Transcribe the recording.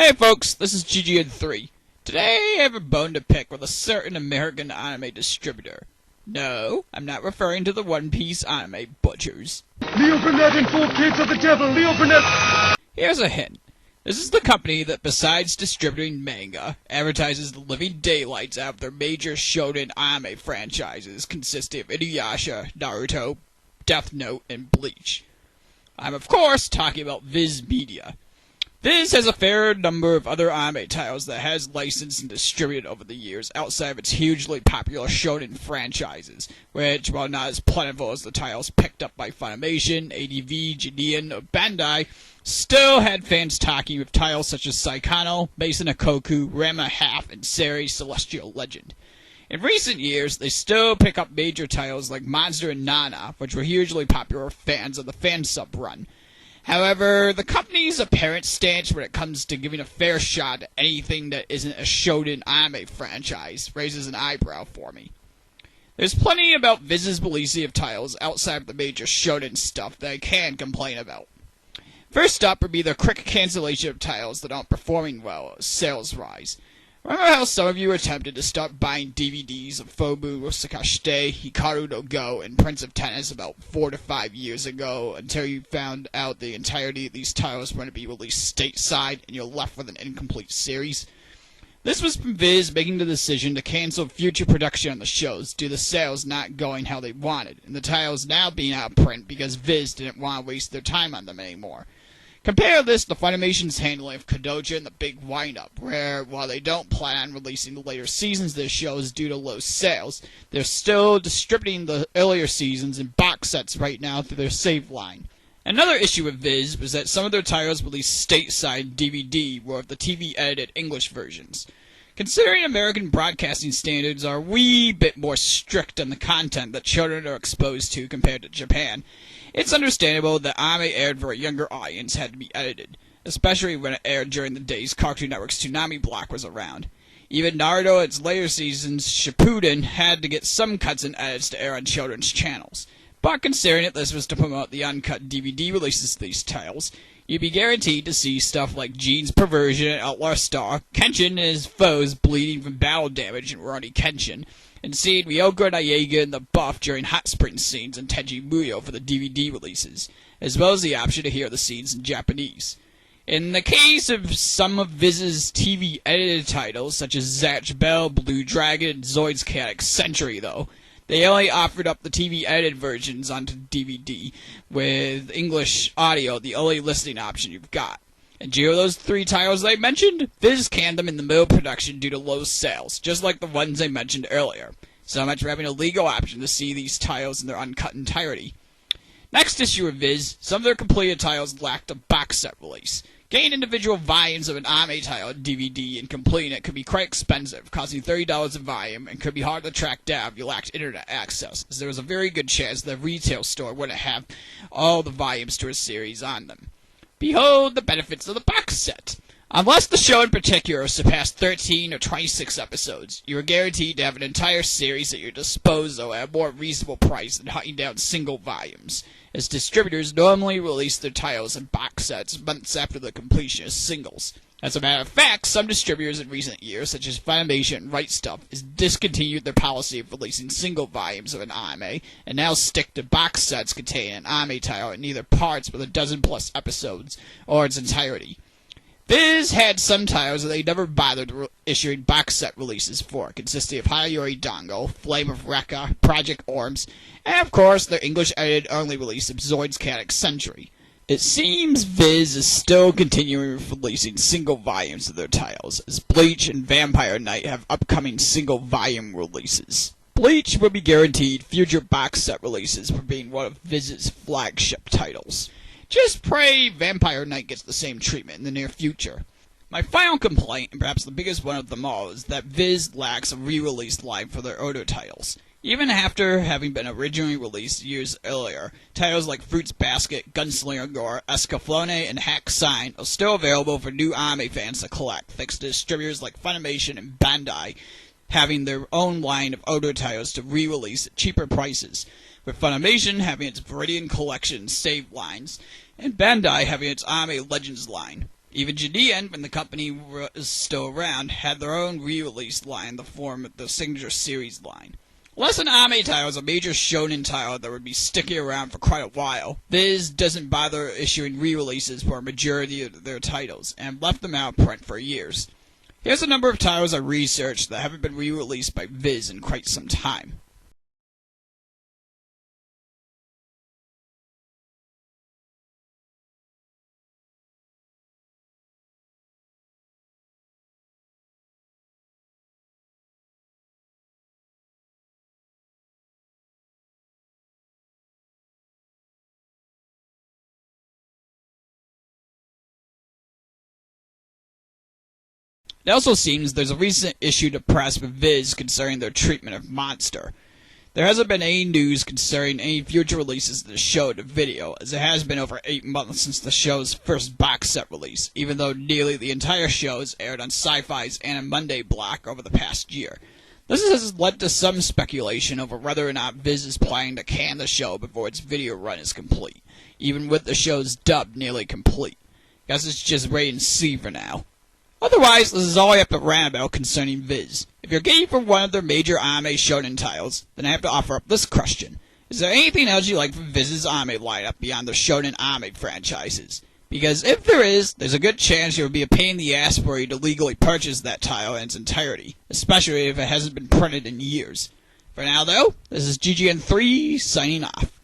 Hey folks, this is GGN3. Today I have a bone to pick with a certain American anime distributor. No, I'm not referring to the One Piece anime butchers. Leo Burnett and 4 Kids of the Devil, Leo Burnett! Here's a hint. This is the company that, besides distributing manga, advertises the living daylights out of their major shounen anime franchises consisting of Inuyasha, Naruto, Death Note, and Bleach. I'm of course talking about Viz Media. Viz has a fair number of other anime titles that it has licensed and distributed over the years outside of its hugely popular shonen franchises, which, while not as plentiful as the titles picked up by Funimation, ADV, Gideon, or Bandai, still had fans talking with titles such as Saikano, Mason Ikoku, Rama Half, and Seri Celestial Legend. In recent years, they still pick up major titles like Monster and Nana, which were hugely popular with fans of the fan sub run. However, the company's apparent stance when it comes to giving a fair shot at anything that isn't a shonen anime franchise raises an eyebrow for me. There's plenty about Viz's releasing of titles outside of the major shonen stuff that I can complain about. First up would be the quick cancellation of titles that aren't performing well as sales rise. Remember how some of you attempted to start buying DVDs of Fobu Sakashite, Hikaru no Go, and Prince of Tennis about 4 to 5 years ago until you found out the entirety of these titles were going to be released stateside and you're left with an incomplete series? This was from Viz making the decision to cancel future production on the shows due to sales not going how they wanted, and the titles now being out of print because Viz didn't want to waste their time on them anymore. Compare this to Funimation's handling of Kodoja and the Big Wind-Up, where, while they don't plan on releasing the later seasons of their shows due to low sales, they're still distributing the earlier seasons in box sets right now through their save line. Another issue with Viz was that some of their titles released stateside DVD were of the TV-edited English versions. Considering American broadcasting standards are a wee bit more strict on the content that children are exposed to compared to Japan, it's understandable that anime aired for a younger audience had to be edited, especially when it aired during the days Cartoon Network's Toonami block was around. Even Naruto and its later seasons, Shippuden, had to get some cuts and edits to air on children's channels. But considering that this was to promote the uncut DVD releases of these titles, you'd be guaranteed to see stuff like Gene's perversion and Outlaw Star, Kenshin and his foes bleeding from battle damage in Rurouni Kenshin, and seeing Ryoko Nayega in the buff during hot spring scenes in Tenji Muyo for the DVD releases, as well as the option to hear the scenes in Japanese. In the case of some of Viz's TV-edited titles, such as Zatch Bell, Blue Dragon, and Zoid's Chaotic Century, though, they only offered up the TV-edited versions onto DVD, with English audio the only listening option you've got. And due to those 3 titles I mentioned, Viz canned them in the middle of production due to low sales, just like the ones I mentioned earlier. So much for having a legal option to see these titles in their uncut entirety. Next issue of Viz, some of their completed titles lacked a box set release. Getting individual volumes of an anime title on DVD and completing it could be quite expensive, costing $30 a volume, and could be hard to track down if you lacked internet access, as there was a very good chance the retail store wouldn't have all the volumes to a series on them. Behold the benefits of the box set. Unless the show in particular surpassed 13 or 26 episodes, you are guaranteed to have an entire series at your disposal at a more reasonable price than hunting down single volumes, as distributors normally release their titles in box sets months after the completion of singles. As a matter of fact, some distributors in recent years, such as Funimation and Right Stuff, has discontinued their policy of releasing single volumes of an anime, and now stick to box sets containing an anime title in either parts with a dozen-plus episodes, or its entirety. Viz had some titles that they never bothered issuing box set releases for, consisting of Hayayori Dango, Flame of Rekka, Project Orms, and of course their English-edited only release of Zoid's Chaotic Century. It seems Viz is still continuing with releasing single volumes of their titles, as Bleach and Vampire Knight have upcoming single volume releases. Bleach will be guaranteed future box set releases for being one of Viz's flagship titles. Just pray Vampire Knight gets the same treatment in the near future. My final complaint, and perhaps the biggest one of them all, is that Viz lacks a re-release line for their older titles. Even after having been originally released years earlier, titles like Fruits Basket, Gunslinger Gore, Escaflowne, and Hack Sign are still available for new anime fans to collect, thanks to distributors like Funimation and Bandai having their own line of older titles to re-release at cheaper prices, with Funimation having its Viridian Collection save lines, and Bandai having its Anime Legends line. Even Judean, when the company was still around, had their own re-release line in the form of the Signature Series line. Unless an anime title is a major shonen title that would be sticking around for quite a while, Viz doesn't bother issuing re-releases for a majority of their titles, and left them out of print for years. Here's a number of titles I researched that haven't been re-released by Viz in quite some time. It also seems there's a recent issue to press with Viz concerning their treatment of Monster. There hasn't been any news concerning any future releases of the show to video, as it has been over 8 months since the show's first box set release, even though nearly the entire show has aired on Sci-Fi's Anime Monday block over the past year. This has led to some speculation over whether or not Viz is planning to can the show before its video run is complete, even with the show's dub nearly complete. Guess it's just wait and see for now. Otherwise, this is all I have to rant about concerning Viz. If you're game for one of their major anime shonen titles, then I have to offer up this question. Is there anything else you like from Viz's anime lineup beyond their shonen anime franchises? Because if there is, there's a good chance it would be a pain in the ass for you to legally purchase that title in its entirety, especially if it hasn't been printed in years. For now, though, this is GGN3 signing off.